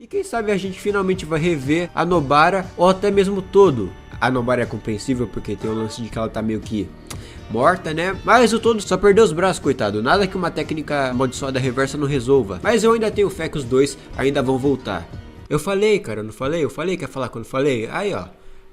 E quem sabe a gente finalmente vai rever a Nobara ou até mesmo o Todo. A Nobara é compreensível porque tem o lance de que ela tá meio que morta, né? Mas o Todo só perdeu os braços, coitado. Nada que uma técnica amaldiçoada reversa não resolva. Mas eu ainda tenho fé que os dois ainda vão voltar. Eu falei, cara, não falei? Eu falei que ia falar quando falei. Aí, ó,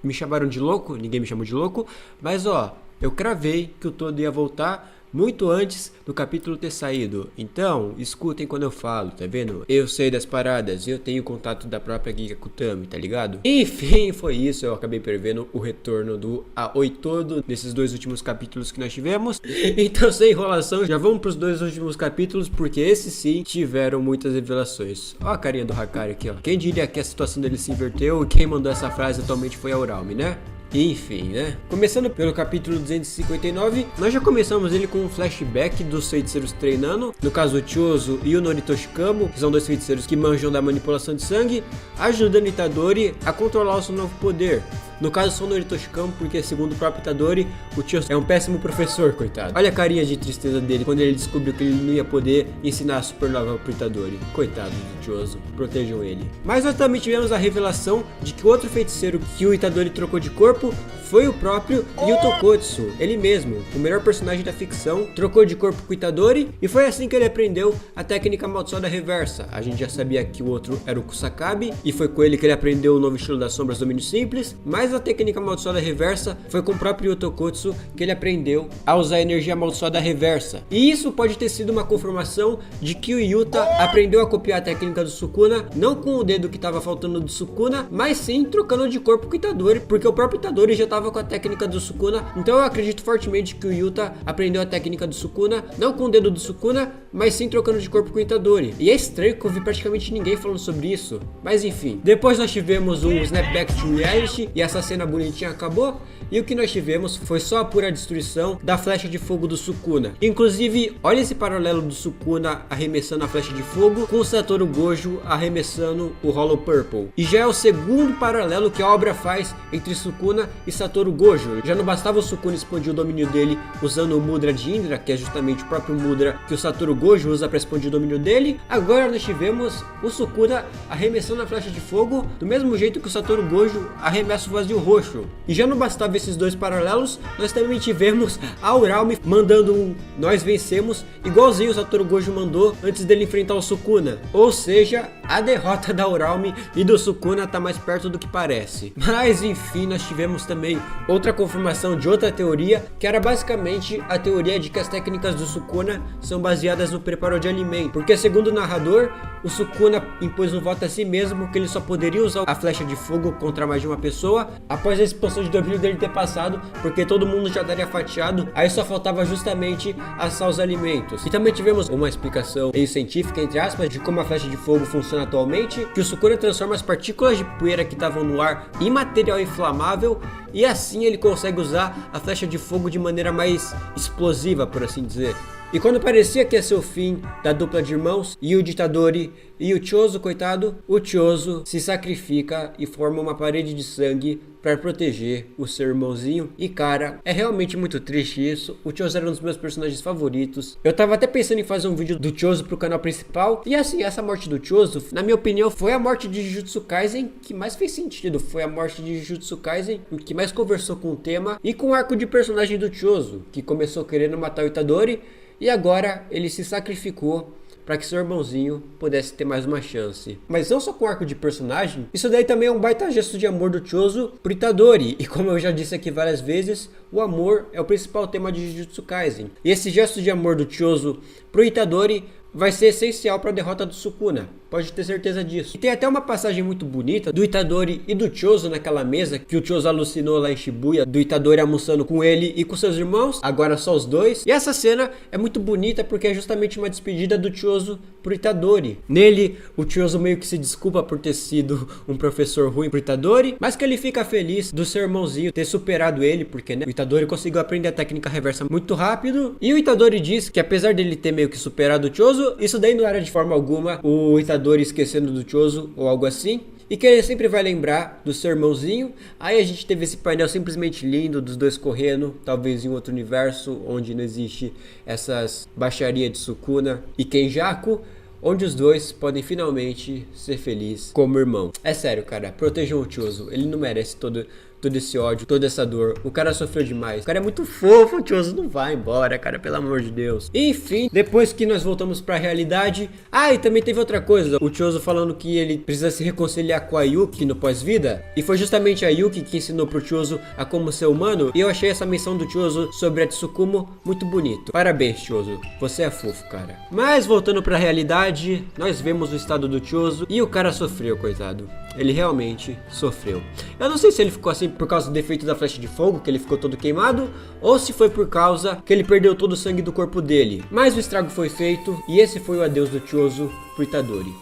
me chamaram de louco, ninguém me chamou de louco. Mas, ó, eu cravei que o Todo ia voltar muito antes do capítulo ter saído. Então, escutem quando eu falo, tá vendo? Eu sei das paradas, eu tenho contato da própria Giga Kutami, tá ligado? Enfim, foi isso. Eu acabei prevendo o retorno do Aoi Todo nesses dois últimos capítulos que nós tivemos. Então, sem enrolação, já vamos pros dois últimos capítulos, porque esses sim tiveram muitas revelações. Ó a carinha do Hakari aqui, ó. Quem diria que a situação dele se inverteu e quem mandou essa frase atualmente foi a Uralme, né? Enfim, né? Começando pelo capítulo 259, nós já começamos ele com um flashback dos feiticeiros treinando. No caso, o Chozo e o Noritoshi Kamo, que são dois feiticeiros que manjam da manipulação de sangue, ajudando Itadori a controlar o seu novo poder. No caso, são o Noritoshi Kamo, porque segundo o próprio Itadori, o Chozo é um péssimo professor, coitado. Olha a carinha de tristeza dele quando ele descobriu que ele não ia poder ensinar a Supernova pro Itadori. Coitado do Chozo, protejam ele. Mas nós também tivemos a revelação de que o outro feiticeiro que o Itadori trocou de corpo foi o próprio Yuto Kotsu, ele mesmo, o melhor personagem da ficção, trocou de corpo com o Itadori e foi assim que ele aprendeu a técnica amaldiçoada reversa. A gente já sabia que o outro era o Kusakabe e foi com ele que ele aprendeu o novo estilo das sombras domínio simples, mas a técnica amaldiçoada reversa foi com o próprio Yuto Kotsu que ele aprendeu a usar a energia amaldiçoada reversa. E isso pode ter sido uma confirmação de que o Yuta aprendeu a copiar a técnica do Sukuna, não com o dedo que estava faltando do Sukuna, mas sim trocando de corpo com o Itadori, porque o próprio Itadori já estava com a técnica do Sukuna. Então eu acredito fortemente que o Yuta aprendeu a técnica do Sukuna, não com o dedo do Sukuna, mas sim trocando de corpo com o Itadori. E é estranho que eu vi praticamente ninguém falando sobre isso, mas enfim. Depois nós tivemos um snapback to reality e essa cena bonitinha acabou. E o que nós tivemos foi só a pura destruição da flecha de fogo do Sukuna. Inclusive, olha esse paralelo do Sukuna arremessando a flecha de fogo com o Satoru Gojo arremessando o Hollow Purple. E já é o segundo paralelo que a obra faz entre Sukuna e Satoru Gojo. Já não bastava o Sukuna expandir o domínio dele usando o Mudra de Indra, que é justamente o próprio Mudra que o Satoru Gojo usa para expandir o domínio dele. Agora nós tivemos o Sukuna arremessando a flecha de fogo do mesmo jeito que o Satoru Gojo arremessa o vazio roxo. E já não bastava esses dois paralelos, nós também tivemos a Uralme mandando um "nós vencemos", igualzinho o Satoru Gojo mandou antes dele enfrentar o Sukuna. Ou seja, a derrota da Uralme e do Sukuna tá mais perto do que parece. Mas enfim, nós tivemos também outra confirmação de outra teoria, que era basicamente a teoria de que as técnicas do Sukuna são baseadas no preparo de alimento, porque segundo o narrador, o Sukuna impôs um voto a si mesmo que ele só poderia usar a flecha de fogo contra mais de uma pessoa após a expansão de domínio dele ter passado, porque todo mundo já estaria fatiado, aí só faltava justamente assar os alimentos. E também tivemos uma explicação meio científica, entre aspas, de como a flecha de fogo funciona atualmente, que o Sukuna transforma as partículas de poeira que estavam no ar em material inflamável, e assim ele consegue usar a flecha de fogo de maneira mais explosiva, por assim dizer. E quando parecia que ia ser o fim da dupla de irmãos, e o Itadori e o Chozo, coitado, o Chozo se sacrifica e forma uma parede de sangue para proteger o seu irmãozinho. E cara, é realmente muito triste isso. O Chozo era um dos meus personagens favoritos. Eu tava até pensando em fazer um vídeo do Chozo pro canal principal. E assim, essa morte do Chozo, na minha opinião, foi a morte de Jujutsu Kaisen que mais fez sentido. Foi a morte de Jujutsu Kaisen que mais conversou com o tema e com o arco de personagem do Chozo, que começou querendo matar o Itadori e agora ele se sacrificou para que seu irmãozinho pudesse ter mais uma chance. Mas não só com arco de personagem, isso daí também é um baita gesto de amor do Chozo pro Itadori. E como eu já disse aqui várias vezes, o amor é o principal tema de Jujutsu Kaisen. E esse gesto de amor do Chozo pro Itadori vai ser essencial para a derrota do Sukuna, pode ter certeza disso. E tem até uma passagem muito bonita do Itadori e do Chozo naquela mesa que o Chozo alucinou lá em Shibuya, do Itadori almoçando com ele e com seus irmãos, agora só os dois. E essa cena é muito bonita porque é justamente uma despedida do Chozo pro Itadori. Nele, o Chozo meio que se desculpa por ter sido um professor ruim pro Itadori, mas que ele fica feliz do seu irmãozinho ter superado ele, porque né, o Itadori conseguiu aprender a técnica reversa muito rápido. E o Itadori diz que apesar dele ter meio que superado o Chozo, isso daí não era de forma alguma o Itadori esquecendo do Chozo ou algo assim, e que ele sempre vai lembrar do seu irmãozinho. Aí a gente teve esse painel simplesmente lindo dos dois correndo, talvez em outro universo onde não existe essas baixarias de Sukuna e Kenjaku. onde os dois podem finalmente ser felizes como irmão. É sério, cara, protejam o Choso, ele não merece todo esse ódio, toda essa dor. O cara sofreu demais. O cara é muito fofo, o Choso não vai embora, cara, pelo amor de Deus. Enfim, depois que nós voltamos pra realidade... Ah, e também teve outra coisa. O Choso falando que ele precisa se reconciliar com a Yuki no pós-vida. E foi justamente a Yuki que ensinou pro Choso a como ser humano. E eu achei essa menção do Choso sobre a Tsukumo muito bonito. Parabéns, Choso. Você é fofo, cara. Mas voltando pra realidade, nós vemos o estado do Choso. E o cara sofreu, coitado. Ele realmente sofreu. Eu não sei se ele ficou assim por causa do defeito da flecha de fogo, que ele ficou todo queimado, ou se foi por causa que ele perdeu todo o sangue do corpo dele. Mas o estrago foi feito, e esse foi o adeus do Choso pro Itadori.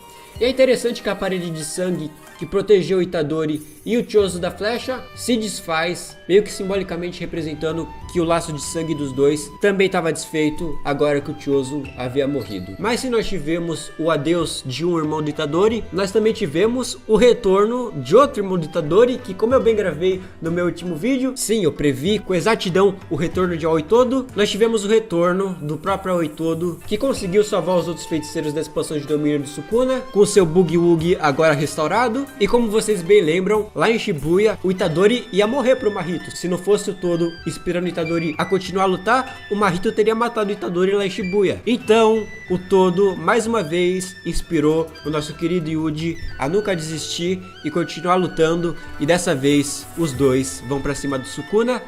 E é interessante que a parede de sangue que protegeu o Itadori e o Choso da flecha se desfaz, meio que simbolicamente representando que o laço de sangue dos dois também estava desfeito agora que o Choso havia morrido. Mas se nós tivemos o adeus de um irmão do Itadori, nós também tivemos o retorno de outro irmão do Itadori, que, como eu bem gravei no meu último vídeo, sim, eu previ com exatidão o retorno de Aoi Todo. Nós tivemos o retorno do próprio Aoi Todo, que conseguiu salvar os outros feiticeiros da expansão de domínio do Sukuna, com o seu Boogie Woogie agora restaurado. E como vocês bem lembram, lá em Shibuya, o Itadori ia morrer pro Mahito. Se não fosse o Todo inspirando o Itadori a continuar a lutar, o Mahito teria matado o Itadori lá em Shibuya. Então, o Todo, mais uma vez, inspirou o nosso querido Yuji a nunca desistir e continuar lutando. E dessa vez, os dois vão pra cima do Sukuna.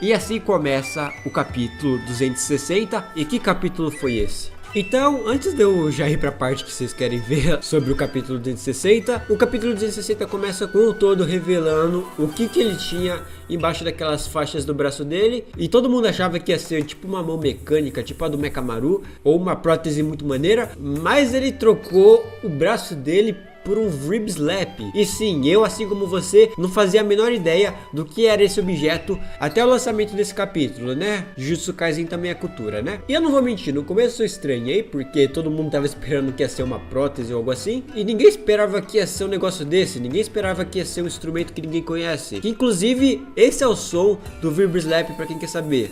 E assim começa o capítulo 260. E que capítulo foi esse? Então, antes de eu já ir pra parte que vocês querem ver sobre o capítulo 260, o capítulo 260 começa com o Todo revelando o que ele tinha embaixo daquelas faixas do braço dele, e todo mundo achava que ia ser tipo uma mão mecânica, tipo a do Mekamaru, ou uma prótese muito maneira, mas ele trocou o braço dele por um Rib Slap. E sim, eu, assim como você, não fazia a menor ideia do que era esse objeto até o lançamento desse capítulo, né? Jujutsu Kaisen também é cultura, né? E eu não vou mentir, no começo eu estranhei, porque todo mundo tava esperando que ia ser uma prótese ou algo assim, e ninguém esperava que ia ser um negócio desse, ninguém esperava que ia ser um instrumento que ninguém conhece. Que, inclusive, esse é o som do Rib Slap, pra quem quer saber.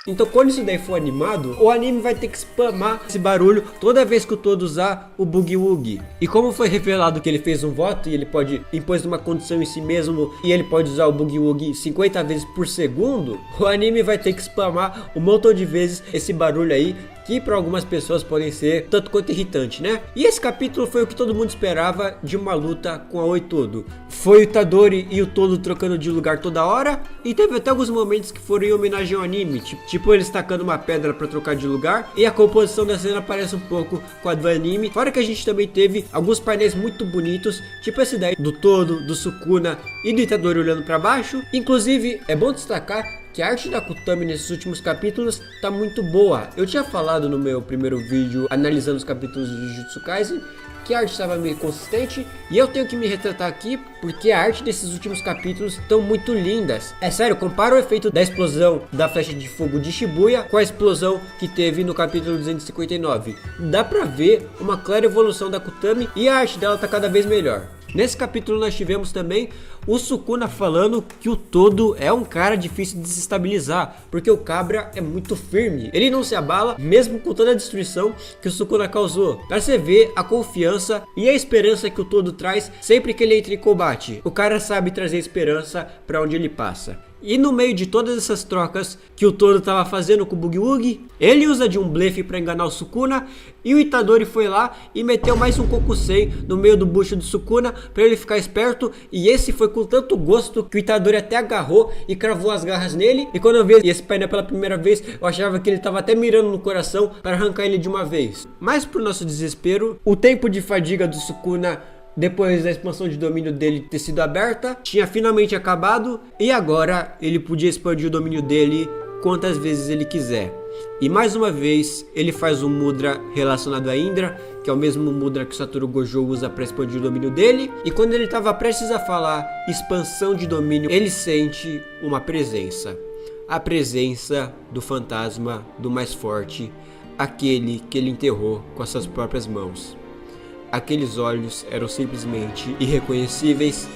Então, quando isso daí for animado, o anime vai ter que spamar esse barulho toda vez que o Todo usar o Boogie Woogie. E como foi revelado que ele fez um voto e ele pode impor uma condição em si mesmo e ele pode usar o Boogie Woogie 50 vezes por segundo, o anime vai ter que spamar um montão de vezes esse barulho aí, que para algumas pessoas podem ser tanto quanto irritante, né? E esse capítulo foi o que todo mundo esperava de uma luta com a Aoi Todo. Foi o Itadori e o Todo trocando de lugar toda hora, e teve até alguns momentos que foram em homenagem ao anime, tipo eles tacando uma pedra para trocar de lugar, e a composição da cena parece um pouco com a do anime. Fora que a gente também teve alguns painéis muito bonitos, tipo esse daí do Todo, do Sukuna e do Itadori olhando para baixo. Inclusive, é bom destacar que a arte da Kutami nesses últimos capítulos tá muito boa. Eu tinha falado no meu primeiro vídeo analisando os capítulos de Jujutsu Kaisen que a arte estava meio consistente, e eu tenho que me retratar aqui porque a arte desses últimos capítulos estão muito lindas. É sério, compara o efeito da explosão da flecha de fogo de Shibuya com a explosão que teve no capítulo 259. Dá pra ver uma clara evolução da Kutami e a arte dela tá cada vez melhor. Nesse capítulo nós tivemos também o Sukuna falando que o Todo é um cara difícil de desestabilizar, porque o cabra é muito firme, ele não se abala mesmo com toda a destruição que o Sukuna causou. Pra você ver a confiança e a esperança que o Todo traz sempre que ele entra em combate. O cara sabe trazer esperança pra onde ele passa. E no meio de todas essas trocas que o Todo tava fazendo com o Boogie Woogie, ele usa de um blefe para enganar o Sukuna, e o Itadori foi lá e meteu mais um Kokusei no meio do bucho do Sukuna para ele ficar esperto, e esse foi com tanto gosto que o Itadori até agarrou e cravou as garras nele. E quando eu vi esse painel pela primeira vez, eu achava que ele tava até mirando no coração para arrancar ele de uma vez. Mas pro nosso desespero, o tempo de fadiga do Sukuna depois da expansão de domínio dele ter sido aberta, tinha finalmente acabado, e agora ele podia expandir o domínio dele quantas vezes ele quiser. E mais uma vez ele faz um mudra relacionado a Indra, que é o mesmo mudra que o Satoru Gojo usa para expandir o domínio dele. E quando ele estava prestes a falar expansão de domínio, ele sente uma presença. A presença do fantasma do mais forte, aquele que ele enterrou com as suas próprias mãos. Aqueles olhos eram simplesmente irreconhecíveis,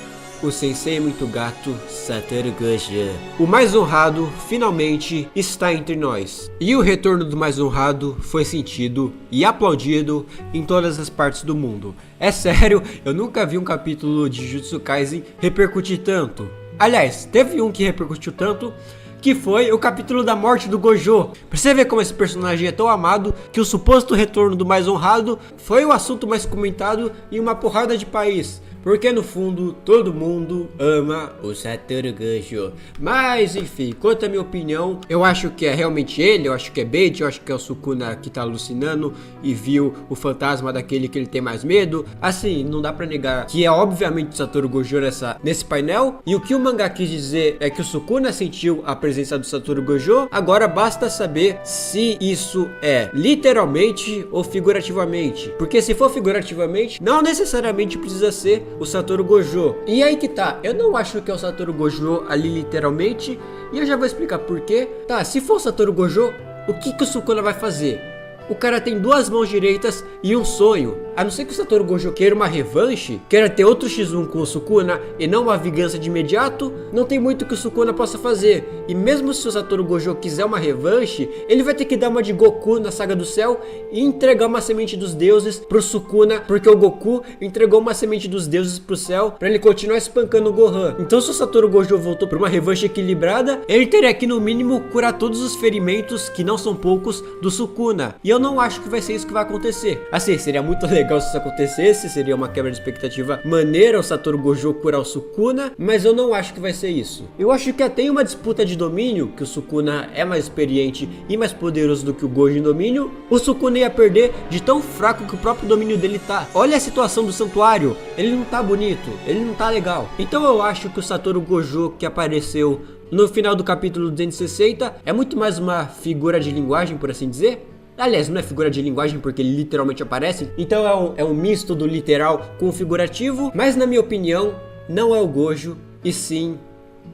o sensei muito gato Satoru Gojo. O mais honrado finalmente está entre nós. E o retorno do mais honrado foi sentido e aplaudido em todas as partes do mundo. É sério, eu nunca vi um capítulo de Jujutsu Kaisen repercutir tanto. Aliás, teve um que repercutiu tanto, que foi o capítulo da morte do Gojo. Pra você ver como esse personagem é tão amado, que o suposto retorno do mais honrado foi o assunto mais comentado em uma porrada de país. Porque no fundo, todo mundo ama o Satoru Gojo. Mas enfim, quanto à minha opinião, eu acho que é realmente ele, eu acho que é bait, eu acho que é o Sukuna que tá alucinando e viu o fantasma daquele que ele tem mais medo. Assim, não dá pra negar que é obviamente o Satoru Gojo nesse painel. E o que o mangá quis dizer é que o Sukuna sentiu a presença do Satoru Gojo. Agora basta saber se isso é literalmente ou figurativamente. Porque se for figurativamente, não necessariamente precisa ser o Satoru Gojo. E aí que tá, eu não acho que é o Satoru Gojo ali literalmente, e eu já vou explicar por quê. Tá, se for o Satoru Gojo, o que o Sukuna vai fazer? O cara tem duas mãos direitas e um sonho. A não ser que o Satoru Gojo queira uma revanche, queira ter outro X1 com o Sukuna e não uma vingança de imediato, não tem muito que o Sukuna possa fazer. E mesmo se o Satoru Gojo quiser uma revanche, ele vai ter que dar uma de Goku na Saga do Céu e entregar uma semente dos deuses pro Sukuna, porque o Goku entregou uma semente dos deuses pro céu pra ele continuar espancando o Gohan. Então se o Satoru Gojo voltou pra uma revanche equilibrada, ele teria que no mínimo curar todos os ferimentos, que não são poucos, do Sukuna. E eu não acho que vai ser isso que vai acontecer. Assim, seria muito legal se isso acontecesse, seria uma quebra de expectativa maneira o Satoru Gojo curar o Sukuna, mas eu não acho que vai ser isso. Eu acho que até em uma disputa de domínio, que o Sukuna é mais experiente e mais poderoso do que o Gojo em domínio, o Sukuna ia perder de tão fraco que o próprio domínio dele tá. Olha a situação do santuário, ele não tá bonito, ele não tá legal. Então eu acho que o Satoru Gojo que apareceu no final do capítulo 260 é muito mais uma figura de linguagem, por assim dizer. Aliás, não é figura de linguagem porque ele literalmente aparece, então é um misto do literal com o figurativo, mas na minha opinião, não é o Gojo, e sim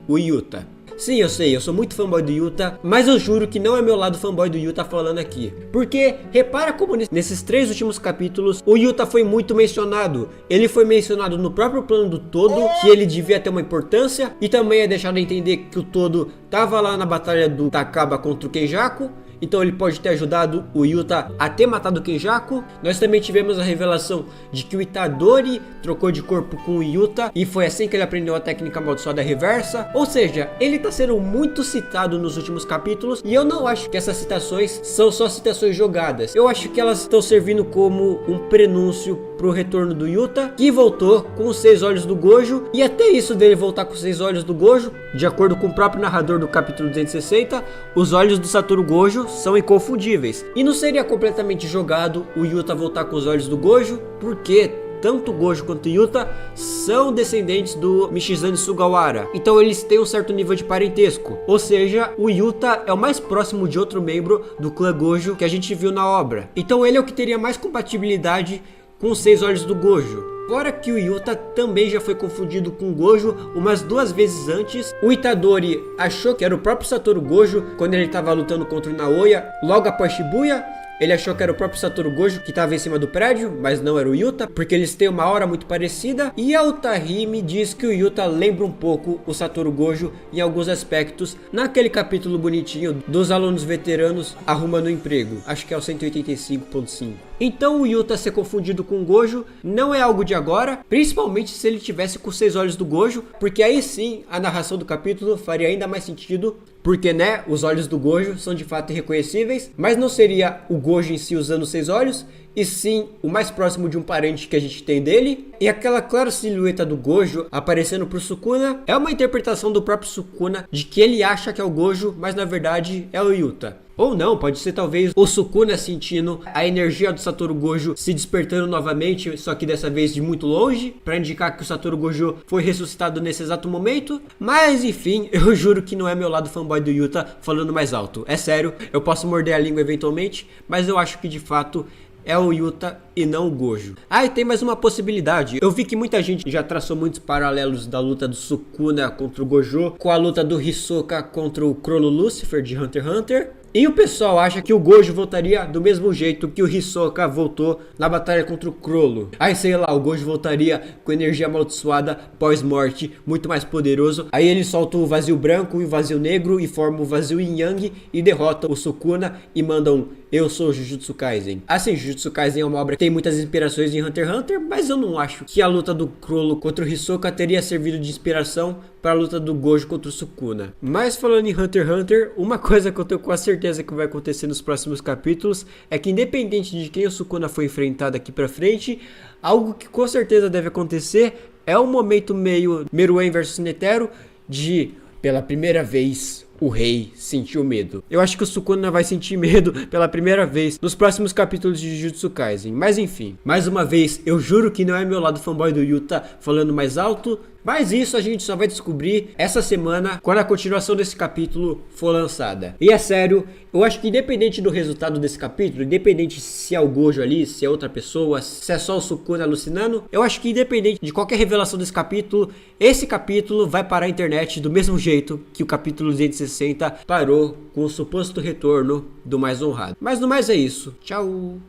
o Yuta. Sim, eu sei, eu sou muito fanboy do Yuta, mas eu juro que não é meu lado fanboy do Yuta falando aqui. Porque, repara como nesses 3 últimos capítulos, o Yuta foi muito mencionado. Ele foi mencionado no próprio plano do Todo, que ele devia ter uma importância, e também é deixado a entender que o Todo tava lá na batalha do Takaba contra o Kenjaku, então ele pode ter ajudado o Yuta a ter matado o Kenjaku. Nós também tivemos a revelação de que o Itadori trocou de corpo com o Yuta, e foi assim que ele aprendeu a técnica amaldiçoada reversa. Ou seja, ele tá sendo muito citado nos últimos capítulos, e eu não acho que essas citações são só citações jogadas. Eu acho que elas estão servindo como um prenúncio pro retorno do Yuta, que voltou com os 6 olhos do Gojo. E até isso dele voltar com os 6 olhos do Gojo, de acordo com o próprio narrador do capítulo 260, os olhos do Satoru Gojo são inconfundíveis. E não seria completamente jogado o Yuta voltar com os olhos do Gojo, porque tanto o Gojo quanto o Yuta são descendentes do Michizane Sugawara, então eles têm um certo nível de parentesco. Ou seja, o Yuta é o mais próximo de outro membro do clã Gojo que a gente viu na obra. Então ele é o que teria mais compatibilidade com os 6 olhos do Gojo. Fora que o Yuta também já foi confundido com o Gojo umas 2 vezes antes. O Itadori achou que era o próprio Satoru Gojo quando ele estava lutando contra o Naoya logo após Shibuya. Ele achou que era o próprio Satoru Gojo que estava em cima do prédio, mas não era o Yuta, porque eles têm uma aura muito parecida. E a Utahime diz que o Yuta lembra um pouco o Satoru Gojo em alguns aspectos, naquele capítulo bonitinho dos alunos veteranos arrumando emprego. Acho que é o 185.5. Então o Yuta ser confundido com o Gojo não é algo de agora, principalmente se ele tivesse com os 6 olhos do Gojo, porque aí sim a narração do capítulo faria ainda mais sentido. Porque, né, os olhos do Gojo são de fato irreconhecíveis, mas não seria o Gojo em si usando os 6 olhos, e sim o mais próximo de um parente que a gente tem dele. E aquela clara silhueta do Gojo aparecendo pro Sukuna é uma interpretação do próprio Sukuna de que ele acha que é o Gojo, mas na verdade é o Yuta. Ou não, pode ser talvez o Sukuna sentindo a energia do Satoru Gojo se despertando novamente, só que dessa vez de muito longe, para indicar que o Satoru Gojo foi ressuscitado nesse exato momento. Mas enfim, eu juro que não é meu lado fanboy do Yuta falando mais alto. É sério, eu posso morder a língua eventualmente, mas eu acho que de fato é o Yuta e não o Gojo. Ah, e tem mais uma possibilidade. Eu vi que muita gente já traçou muitos paralelos da luta do Sukuna contra o Gojo com a luta do Hisoka contra o Chrono Lucifer de Hunter x Hunter. E o pessoal acha que o Gojo voltaria do mesmo jeito que o Hisoka voltou na batalha contra o Chrollo. Aí sei lá, o Gojo voltaria com energia amaldiçoada pós-morte, muito mais poderoso. Aí ele solta o vazio branco e o vazio negro e forma o vazio Yin Yang e derrota o Sukuna e manda um "Eu sou Jujutsu Kaisen". Assim, Jujutsu Kaisen é uma obra que tem muitas inspirações em Hunter x Hunter, mas eu não acho que a luta do Chrollo contra o Hisoka teria servido de inspiração para a luta do Gojo contra o Sukuna. Mas falando em Hunter x Hunter, uma coisa que eu tenho quase certeza que vai acontecer nos próximos capítulos é que, independente de quem o Sukuna for enfrentar daqui pra frente, algo que com certeza deve acontecer é um momento meio Meruem versus Netero de, pela primeira vez, o rei sentiu medo. Eu acho que o Sukuna vai sentir medo pela primeira vez nos próximos capítulos de Jujutsu Kaisen. Mas enfim, mais uma vez, eu juro que não é meu lado fanboy do Yuta falando mais alto, mas isso a gente só vai descobrir essa semana quando a continuação desse capítulo for lançada. E é sério, eu acho que independente do resultado desse capítulo, independente se é o Gojo ali, se é outra pessoa, se é só o Sukuna alucinando, eu acho que independente de qualquer revelação desse capítulo, esse capítulo vai parar a internet do mesmo jeito que o capítulo 260 parou com o suposto retorno do Mais Honrado. Mas no mais é isso. Tchau!